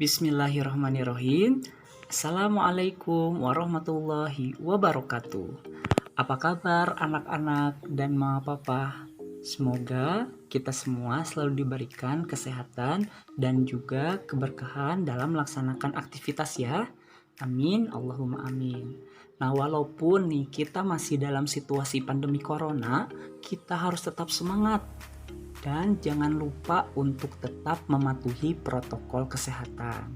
Bismillahirrahmanirrahim. Assalamualaikum warahmatullahi wabarakatuh. Apa kabar anak-anak dan mama papa? Semoga kita semua selalu diberikan kesehatan dan juga keberkahan dalam melaksanakan aktivitas ya. Amin, Allahumma amin. Nah, walaupun nih kita masih dalam situasi pandemi corona, kita harus tetap semangat. Dan jangan lupa untuk tetap mematuhi protokol kesehatan.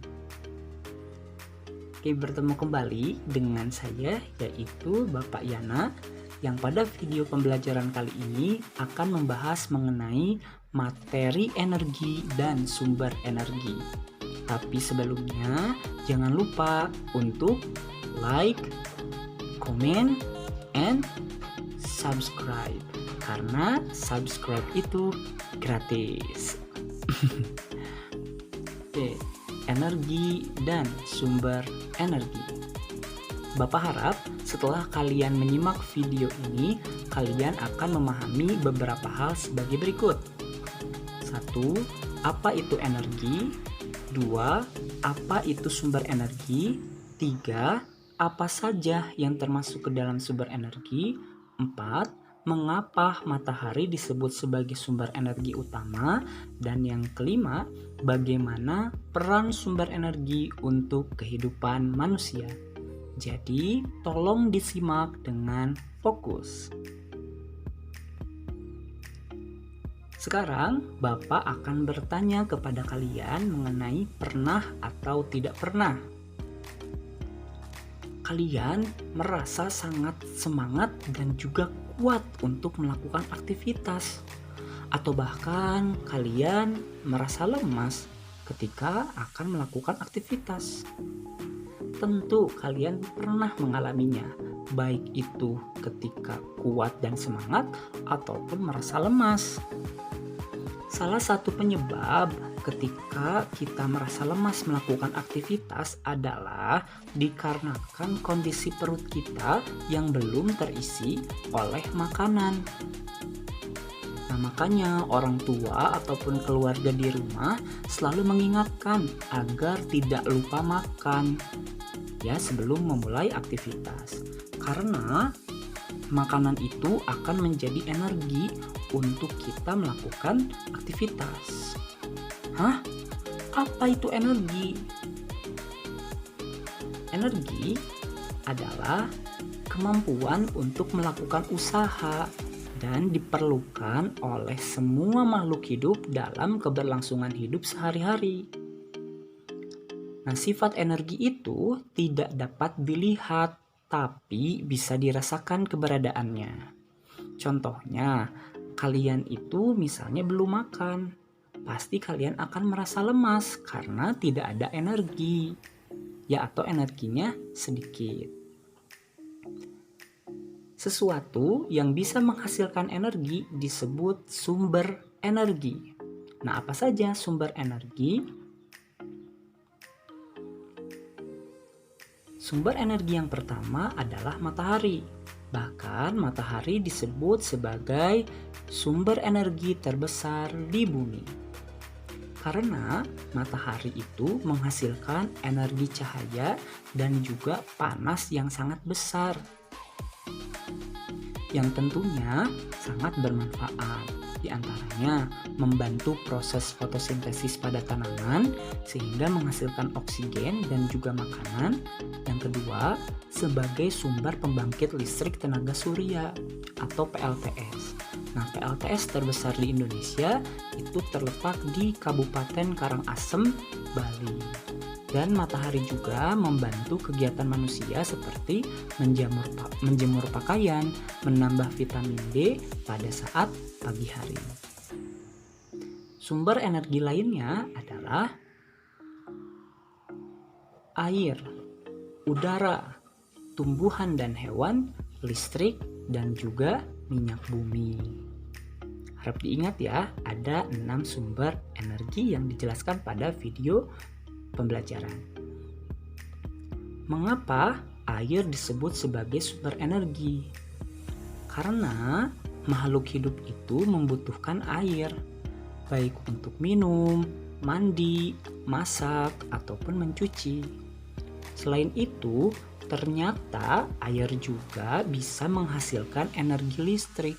Oke, bertemu kembali dengan saya yaitu Bapak Yana yang pada video pembelajaran kali ini akan membahas mengenai materi energi dan sumber energi. Tapi sebelumnya jangan lupa untuk like, comment, and subscribe. Karena subscribe itu gratis. Oke, energi dan sumber energi. Bapak harap setelah kalian menyimak video ini, kalian akan memahami beberapa hal sebagai berikut. 1. Apa itu energi? 2. Apa itu sumber energi? 3. Apa saja yang termasuk ke dalam sumber energi? 4. Mengapa matahari disebut sebagai sumber energi utama? Dan yang kelima, bagaimana peran sumber energi untuk kehidupan manusia? Jadi, tolong disimak dengan fokus. Sekarang, Bapak akan bertanya kepada kalian mengenai pernah atau tidak pernah. Kalian merasa sangat semangat dan juga kuat untuk melakukan aktivitas, atau bahkan kalian merasa lemas ketika akan melakukan aktivitas. Tentu kalian pernah mengalaminya, baik itu ketika kuat dan semangat ataupun merasa lemas. Salah satu penyebab ketika kita merasa lemas melakukan aktivitas adalah dikarenakan kondisi perut kita yang belum terisi oleh makanan. Nah, makanya orang tua ataupun keluarga di rumah selalu mengingatkan agar tidak lupa makan ya sebelum memulai aktivitas. Karena makanan itu akan menjadi energi untuk kita melakukan aktivitas. Hah? Apa itu energi? Energi adalah kemampuan untuk melakukan usaha dan diperlukan oleh semua makhluk hidup dalam keberlangsungan hidup sehari-hari. Nah, sifat energi itu tidak dapat dilihat, tapi bisa dirasakan keberadaannya. Contohnya, kalian itu misalnya belum makan. Pasti kalian akan merasa lemas karena tidak ada energi, ya atau energinya sedikit. Sesuatu yang bisa menghasilkan energi disebut sumber energi. Nah, apa saja sumber energi? Sumber energi yang pertama adalah matahari. Bahkan matahari disebut sebagai sumber energi terbesar di bumi. Karena matahari itu menghasilkan energi cahaya dan juga panas yang sangat besar, yang tentunya sangat bermanfaat. Di antaranya membantu proses fotosintesis pada tanaman sehingga menghasilkan oksigen dan juga makanan. Yang kedua, sebagai sumber pembangkit listrik tenaga surya atau PLTS. Nah, PLTS terbesar di Indonesia itu terletak di Kabupaten Karangasem, Bali. Dan matahari juga membantu kegiatan manusia seperti menjemur pakaian, menambah vitamin D pada saat pagi hari. Sumber energi lainnya adalah air, udara, tumbuhan dan hewan, listrik, dan juga minyak bumi. Harap diingat ya, ada 6 sumber energi yang dijelaskan pada video pembelajaran. Mengapa air disebut sebagai sumber energi? Karena makhluk hidup itu membutuhkan air, baik untuk minum, mandi, masak, ataupun mencuci. Selain itu, ternyata air juga bisa menghasilkan energi listrik,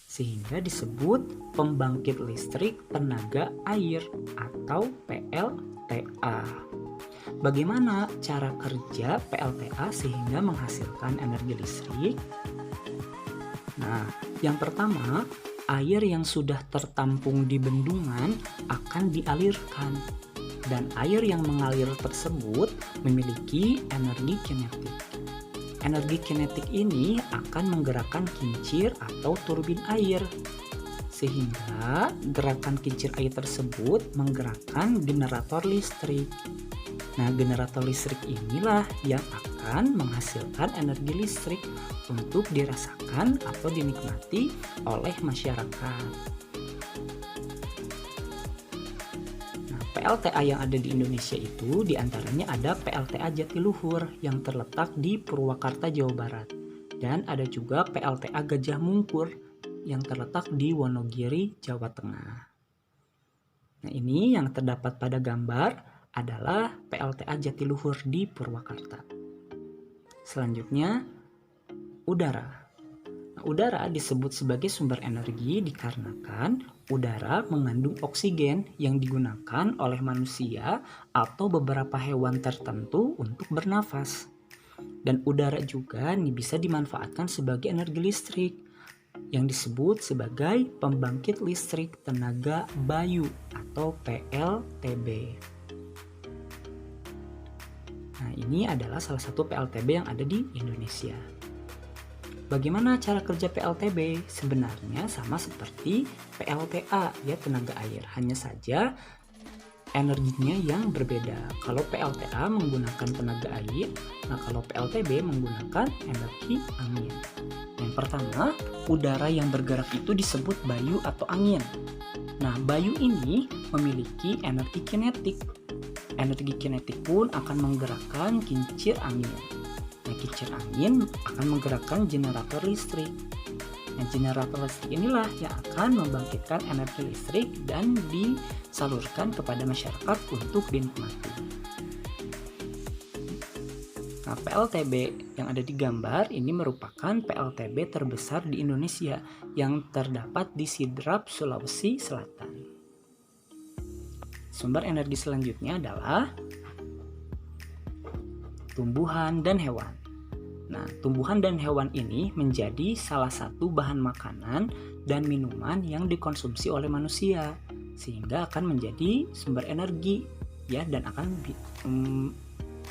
sehingga disebut pembangkit listrik tenaga air atau PLTA. Bagaimana cara kerja PLTA sehingga menghasilkan energi listrik? Nah, yang pertama, air yang sudah tertampung di bendungan akan dialirkan, dan air yang mengalir tersebut memiliki energi kinetik. Energi kinetik ini akan menggerakkan kincir atau turbin air, sehingga gerakan kincir air tersebut menggerakkan generator listrik. Nah, generator listrik inilah yang akan menghasilkan energi listrik untuk dirasakan atau dinikmati oleh masyarakat. Nah, PLTA yang ada di Indonesia itu diantaranya ada PLTA Jatiluhur yang terletak di Purwakarta, Jawa Barat. Dan ada juga PLTA Gajah Mungkur yang terletak di Wonogiri, Jawa Tengah. Nah, ini yang terdapat pada gambar adalah PLTA Jatiluhur di Purwakarta. Selanjutnya, udara. Nah, udara disebut sebagai sumber energi dikarenakan udara mengandung oksigen yang digunakan oleh manusia atau beberapa hewan tertentu untuk bernafas. Dan udara juga bisa dimanfaatkan sebagai energi listrik yang disebut sebagai pembangkit listrik tenaga bayu atau PLTB. Nah, ini adalah salah satu PLTB yang ada di Indonesia. Bagaimana cara kerja PLTB? Sebenarnya sama seperti PLTA, ya, tenaga air. Hanya saja energinya yang berbeda. Kalau PLTA menggunakan tenaga air, nah kalau PLTB menggunakan energi angin. Yang pertama, udara yang bergerak itu disebut bayu atau angin. Nah, bayu ini memiliki energi kinetik. Energi kinetik pun akan menggerakkan kincir angin. Nah, kincir angin akan menggerakkan generator listrik. Nah, generator listrik inilah yang akan membangkitkan energi listrik dan disalurkan kepada masyarakat untuk dinikmati. Nah, PLTB yang ada di gambar ini merupakan PLTB terbesar di Indonesia yang terdapat di Sidrap, Sulawesi Selatan. Sumber energi selanjutnya adalah tumbuhan dan hewan. Nah, tumbuhan dan hewan ini menjadi salah satu bahan makanan dan minuman yang dikonsumsi oleh manusia, sehingga akan menjadi sumber energi, ya, dan akan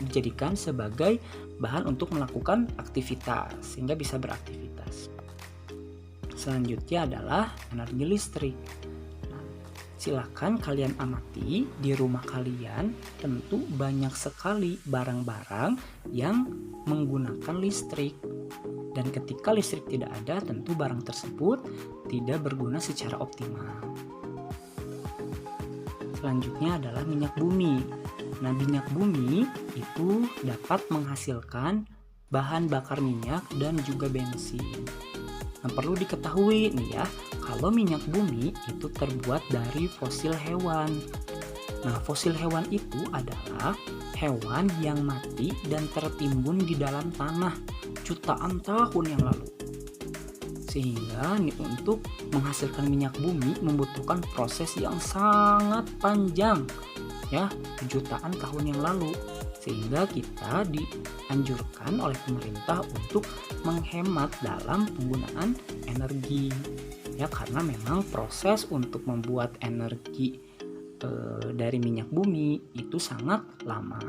dijadikan sebagai bahan untuk melakukan aktivitas, sehingga bisa beraktivitas. Selanjutnya adalah energi listrik. Silakan kalian amati di rumah kalian, tentu banyak sekali barang-barang yang menggunakan listrik. Dan ketika listrik tidak ada, tentu barang tersebut tidak berguna secara optimal. Selanjutnya adalah minyak bumi. Nah, minyak bumi itu dapat menghasilkan bahan bakar minyak dan juga bensin. Nah, perlu diketahui nih ya, kalau minyak bumi itu terbuat dari fosil hewan. Nah, fosil hewan itu adalah hewan yang mati dan tertimbun di dalam tanah jutaan tahun yang lalu. Sehingga untuk menghasilkan minyak bumi membutuhkan proses yang sangat panjang, ya, jutaan tahun yang lalu. Sehingga kita dianjurkan oleh pemerintah untuk menghemat dalam penggunaan energi, ya, karena memang proses untuk membuat energi dari minyak bumi itu sangat lama.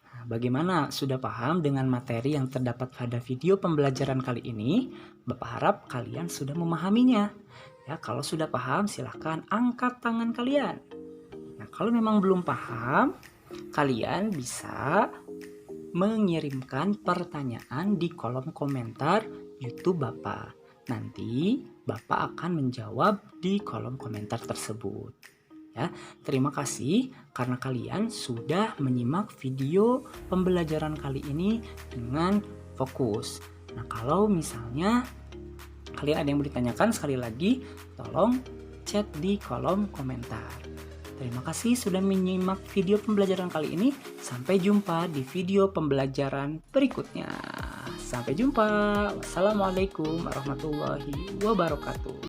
Nah, bagaimana, sudah paham dengan materi yang terdapat pada video pembelajaran kali ini? Bapak harap kalian sudah memahaminya. Ya, kalau sudah paham silahkan angkat tangan kalian. Nah, kalau memang belum paham, kalian bisa mengirimkan pertanyaan di kolom komentar YouTube Bapak. Nanti Bapak akan menjawab di kolom komentar tersebut. Ya, terima kasih karena kalian sudah menyimak video pembelajaran kali ini dengan fokus. Nah, kalau misalnya kalian ada yang mau ditanyakan, sekali lagi tolong chat di kolom komentar. Terima kasih sudah menyimak video pembelajaran kali ini. Sampai jumpa di video pembelajaran berikutnya. Sampai jumpa. Wassalamualaikum warahmatullahi wabarakatuh.